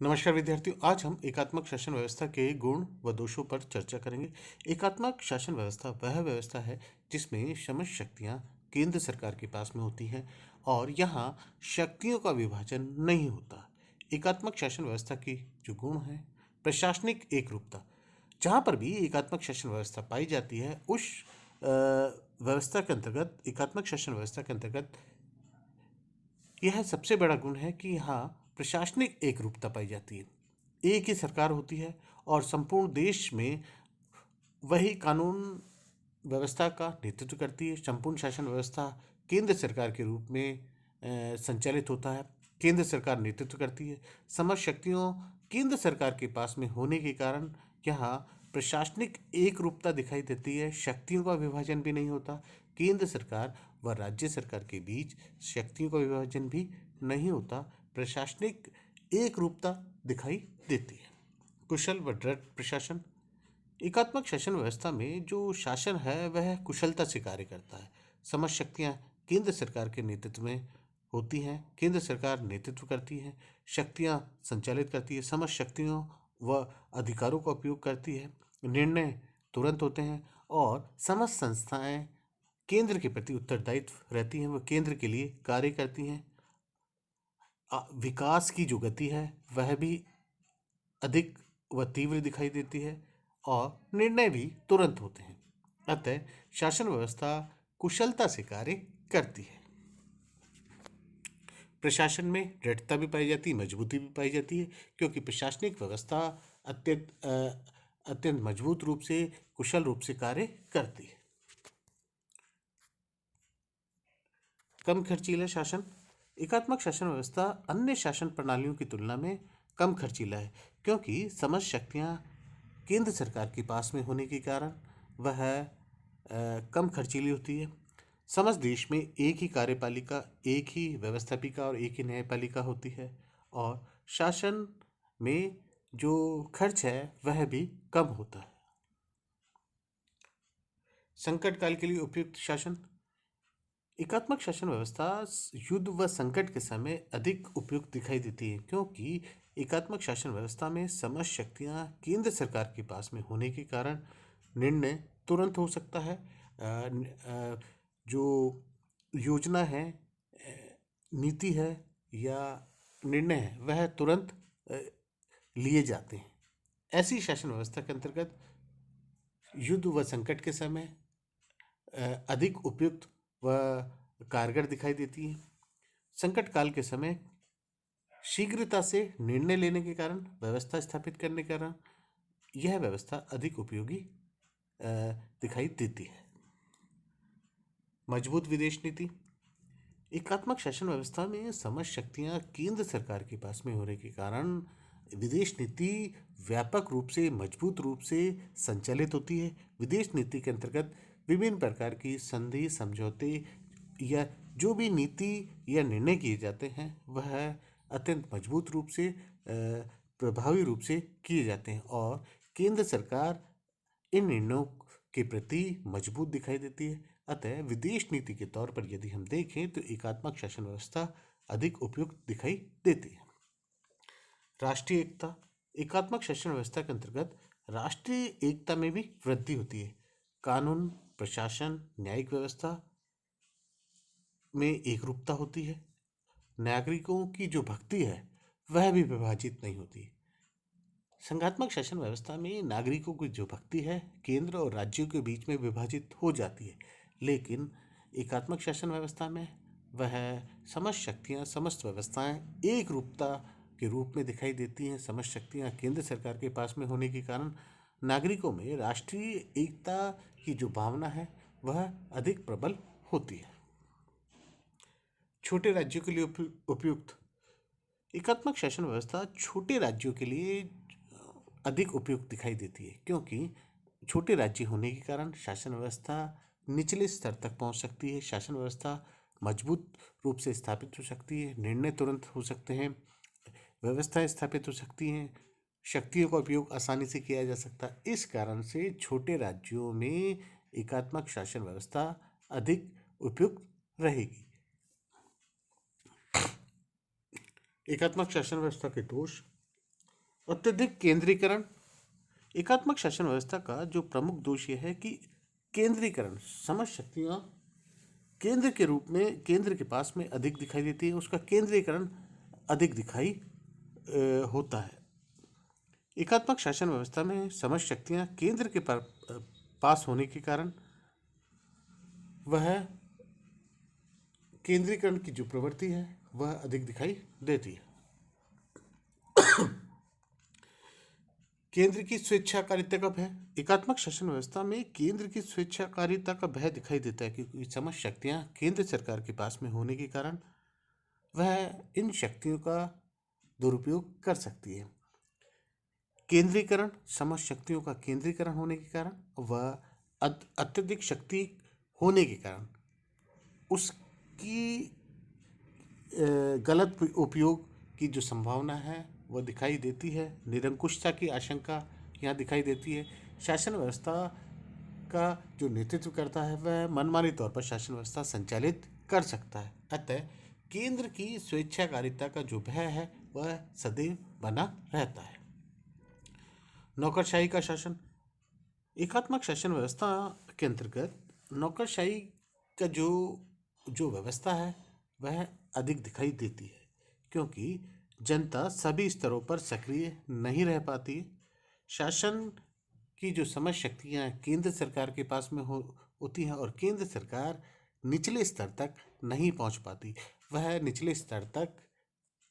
नमस्कार विद्यार्थियों, आज हम एकात्मक शासन व्यवस्था के गुण व दोषों पर चर्चा करेंगे। एकात्मक शासन व्यवस्था वह व्यवस्था है जिसमें समस्त शक्तियां केंद्र सरकार के पास में होती हैं और यहाँ शक्तियों का विभाजन नहीं होता। एकात्मक शासन व्यवस्था की जो गुण है, प्रशासनिक एकरूपता। जहाँ पर भी एकात्मक शासन व्यवस्था पाई जाती है उस व्यवस्था के अंतर्गत, एकात्मक शासन व्यवस्था के अंतर्गत यह सबसे बड़ा गुण है कि यहाँ प्रशासनिक एकरूपता पाई जाती है। एक ही सरकार होती है और संपूर्ण देश में वही कानून व्यवस्था का नेतृत्व करती है। संपूर्ण शासन व्यवस्था केंद्र सरकार के रूप में संचालित होता है। केंद्र सरकार नेतृत्व करती है। समस्त शक्तियों केंद्र सरकार के पास में होने के कारण यहाँ प्रशासनिक एकरूपता दिखाई देती है। शक्तियों का विभाजन भी नहीं होता। केंद्र सरकार व राज्य सरकार के बीच शक्तियों का विभाजन भी नहीं होता। प्रशासनिक एकरूपता दिखाई देती है। कुशल व दृढ़ प्रशासन। एकात्मक शासन व्यवस्था में जो शासन है वह कुशलता से कार्य करता है। समस्त शक्तियाँ केंद्र सरकार के नेतृत्व में होती हैं। केंद्र सरकार नेतृत्व करती है, शक्तियाँ संचालित करती है, समस्त शक्तियों व अधिकारों का उपयोग करती है। निर्णय तुरंत होते हैं और समस्त संस्थाएं केंद्र के प्रति उत्तरदायित्व रहती हैं, वह केंद्र के लिए कार्य करती हैं। विकास की जो गति है वह भी अधिक व तीव्र दिखाई देती है और निर्णय भी तुरंत होते हैं। अतः शासन व्यवस्था कुशलता से कार्य करती है। प्रशासन में दृढ़ता भी पाई जाती है, मजबूती भी पाई जाती है, क्योंकि प्रशासनिक व्यवस्था अत्यंत मजबूत रूप से, कुशल रूप से कार्य करती है। कम खर्चीला शासन। एकात्मक शासन व्यवस्था अन्य शासन प्रणालियों की तुलना में कम खर्चीला है, क्योंकि समस्त शक्तियाँ केंद्र सरकार के पास में होने के कारण वह कम खर्चीली होती है। समस्त देश में एक ही कार्यपालिका, एक ही व्यवस्थापिका और एक ही न्यायपालिका होती है और शासन में जो खर्च है वह भी कम होता है। संकट काल के लिए उपयुक्त शासन। एकात्मक शासन व्यवस्था युद्ध व संकट के समय अधिक उपयुक्त दिखाई देती है, क्योंकि एकात्मक शासन व्यवस्था में समस्त शक्तियाँ केंद्र सरकार के पास में होने के कारण निर्णय तुरंत हो सकता है। जो योजना है, नीति है या निर्णय है वह तुरंत लिए जाते हैं। ऐसी शासन व्यवस्था के अंतर्गत युद्ध व संकट के समय अधिक उपयुक्त व कारगर दिखाई देती है। संकट काल के समय शीघ्रता से निर्णय लेने के कारण, व्यवस्था स्थापित करने के कारण यह व्यवस्था अधिक उपयोगी दिखाई देती है। मजबूत विदेश नीति। एकात्मक शासन व्यवस्था में समस्त शक्तियां केंद्र सरकार के पास में होने के कारण विदेश नीति व्यापक रूप से, मजबूत रूप से संचालित होती है। विदेश नीति के अंतर्गत विभिन्न प्रकार की संधि, समझौते या जो भी नीति या निर्णय किए जाते हैं वह अत्यंत मजबूत रूप से, प्रभावी रूप से किए जाते हैं और केंद्र सरकार इन निर्णयों के प्रति मजबूत दिखाई देती है। अतः विदेश नीति के तौर पर यदि हम देखें तो एकात्मक शासन व्यवस्था अधिक उपयुक्त दिखाई देती है। राष्ट्रीय एकता। एकात्मक शासन व्यवस्था के अंतर्गत राष्ट्रीय एकता में भी वृद्धि होती है। कानून, प्रशासन, न्यायिक व्यवस्था में एकरूपता होती है। नागरिकों की जो भक्ति है वह भी विभाजित नहीं होती। संघात्मक शासन व्यवस्था में नागरिकों की जो भक्ति है केंद्र और राज्यों के बीच में विभाजित हो जाती है, लेकिन एकात्मक शासन व्यवस्था में वह समस्त शक्तियाँ, समस्त व्यवस्थाएं एक रूपता के रूप में दिखाई देती हैं। समस्त शक्तियाँ केंद्र सरकार के पास में होने के कारण नागरिकों में राष्ट्रीय एकता की जो भावना है वह अधिक प्रबल होती है। छोटे राज्यों के लिए उपयुक्त। एकात्मक शासन व्यवस्था छोटे राज्यों के लिए अधिक उपयुक्त दिखाई देती है, क्योंकि छोटे राज्य होने के कारण शासन व्यवस्था निचले स्तर तक पहुंच सकती है। शासन व्यवस्था मजबूत रूप से स्थापित हो सकती है, निर्णय तुरंत हो सकते हैं, व्यवस्थाएं स्थापित हो सकती हैं, शक्तियों का उपयोग आसानी से किया जा सकता है। इस कारण से छोटे राज्यों में एकात्मक शासन व्यवस्था अधिक उपयुक्त रहेगी। एकात्मक शासन व्यवस्था के दोष। अत्यधिक केंद्रीकरण। एकात्मक शासन व्यवस्था का जो प्रमुख दोष यह है कि केंद्रीकरण, समझ शक्तियां केंद्र के रूप में केंद्र के पास में अधिक दिखाई देती है, उसका केंद्रीकरण अधिक दिखाई होता है। एकात्मक शासन व्यवस्था में समझ शक्तियां केंद्र के पास होने के कारण वह केंद्रीकरण की जो प्रवृत्ति है वह अधिक दिखाई देती है। केंद्र की स्वेच्छाकारिता का भय। एकात्मक शासन व्यवस्था में केंद्र की स्वेच्छाकारिता का भय दिखाई देता है, क्योंकि समझ शक्तियां केंद्र सरकार के पास में होने के कारण वह इन शक्तियों का दुरुपयोग कर सकती है। केंद्रीकरण, समझ शक्तियों का केंद्रीकरण होने के कारण वह अत्यधिक शक्ति होने के कारण उसकी गलत उपयोग की जो संभावना है वह दिखाई देती है। निरंकुशता की आशंका यहाँ दिखाई देती है। शासन व्यवस्था का जो नेतृत्व करता है वह मनमानी तौर पर शासन व्यवस्था संचालित कर सकता है। अतः केंद्र की स्वेच्छाकारिता का जो भय है वह सदैव बना रहता है। नौकरशाही का शासन। एकात्मक शासन व्यवस्था के अंतर्गत नौकरशाही का जो व्यवस्था है वह अधिक दिखाई देती है, क्योंकि जनता सभी स्तरों पर सक्रिय नहीं रह पाती। शासन की जो समझ शक्तियाँ केंद्र सरकार के पास में होती हैं और केंद्र सरकार निचले स्तर तक नहीं पहुंच पाती। वह निचले स्तर तक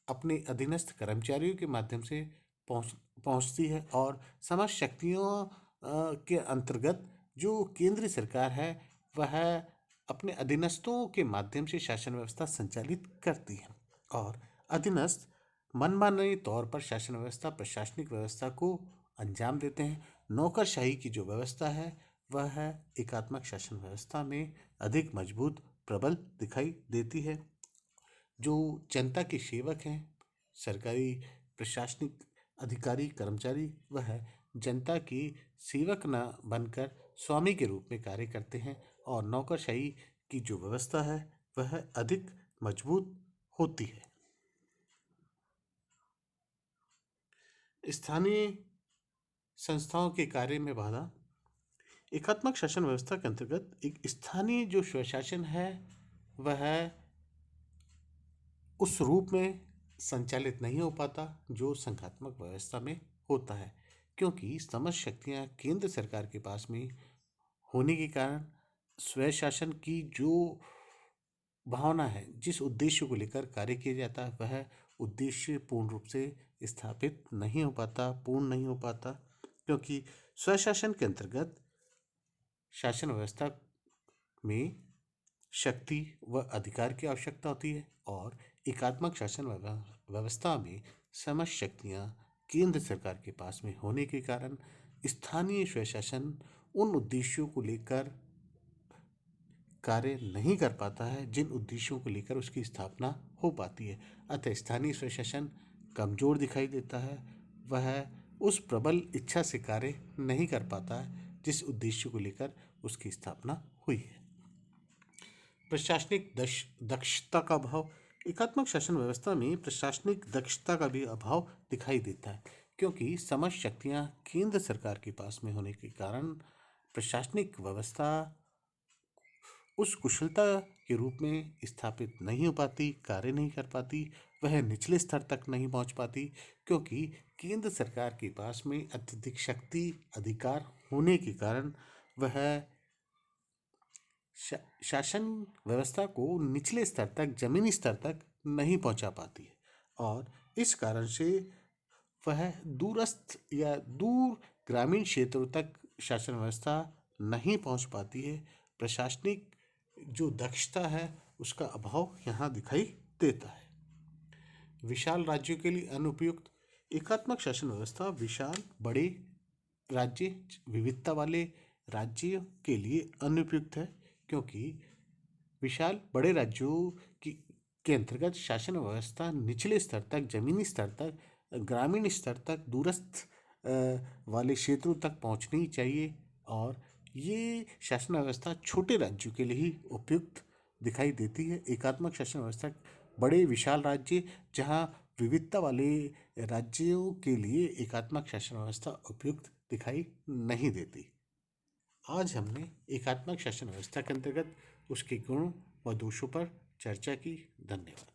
अपने अधीनस्थ कर्मचारियों के माध्यम से पहुंचती है और समझ शक्तियों के अंतर्गत जो केंद्रीय सरकार है वह अपने अधीनस्थों के माध्यम से शासन व्यवस्था संचालित करती है और अधीनस्थ मनमाने तौर पर शासन व्यवस्था, प्रशासनिक व्यवस्था को अंजाम देते हैं। नौकरशाही की जो व्यवस्था है वह एकात्मक शासन व्यवस्था में अधिक मजबूत, प्रबल दिखाई देती है। जो जनता के सेवक हैं, सरकारी प्रशासनिक अधिकारी, कर्मचारी, वह जनता की सेवक न बनकर स्वामी के रूप में कार्य करते हैं और नौकरशाही की जो व्यवस्था है वह अधिक मजबूत होती है। स्थानीय संस्थाओं के कार्य में बाधा। एकात्मक शासन व्यवस्था के अंतर्गत एक स्थानीय जो स्वशासन है वह उस रूप में संचालित नहीं हो पाता जो संघात्मक व्यवस्था में होता है, क्योंकि समझ शक्तियाँ केंद्र सरकार के पास में होने के कारण स्वशासन की जो भावना है, जिस उद्देश्य को लेकर कार्य किया जाता है वह उद्देश्य पूर्ण रूप से स्थापित नहीं हो पाता, पूर्ण नहीं हो पाता, क्योंकि स्वशासन के अंतर्गत शासन व्यवस्था में शक्ति व अधिकार की आवश्यकता होती है और एकात्मक शासन व्यवस्था में समझ शक्तियाँ केंद्र सरकार के पास में होने के कारण स्थानीय स्वशासन उन उद्देश्यों को लेकर कार्य नहीं कर पाता है जिन उद्देश्यों को लेकर उसकी स्थापना हो पाती है। अतः स्थानीय स्वशासन कमजोर दिखाई देता है, वह उस प्रबल इच्छा से कार्य नहीं कर पाता है जिस उद्देश्य को लेकर उसकी स्थापना हुई है। प्रशासनिक दक्षता का अभाव। एकात्मक शासन व्यवस्था में प्रशासनिक दक्षता का भी अभाव दिखाई देता है, क्योंकि समझ शक्तियाँ केंद्र सरकार के पास में होने के कारण प्रशासनिक व्यवस्था उस कुशलता के रूप में स्थापित नहीं हो पाती, कार्य नहीं कर पाती, वह निचले स्तर तक नहीं पहुंच पाती, क्योंकि केंद्र सरकार के पास में अत्यधिक शक्ति, अधिकार होने के कारण वह शासन व्यवस्था को निचले स्तर तक, जमीनी स्तर तक नहीं पहुंचा पाती है और इस कारण से वह दूरस्थ या दूर ग्रामीण क्षेत्रों तक शासन व्यवस्था नहीं पहुंच पाती है। प्रशासनिक जो दक्षता है उसका अभाव यहाँ दिखाई देता है। विशाल राज्यों के लिए अनुपयुक्त। एकात्मक शासन व्यवस्था विशाल, बड़े राज्य, विविधता वाले राज्यों के लिए अनुपयुक्त है, क्योंकि विशाल बड़े राज्यों के अंतर्गत शासन व्यवस्था निचले स्तर तक, जमीनी स्तर तक, ग्रामीण स्तर तक, दूरस्थ वाले क्षेत्रों तक पहुंचनी चाहिए और ये शासन व्यवस्था छोटे राज्यों के लिए ही उपयुक्त दिखाई देती है। एकात्मक शासन व्यवस्था बड़े विशाल राज्य जहाँ विविधता वाले राज्यों के लिए एकात्मक शासन व्यवस्था उपयुक्त दिखाई नहीं देती। आज हमने एकात्मक शासन व्यवस्था के अंतर्गत उसके गुण व दोषों पर चर्चा की। धन्यवाद।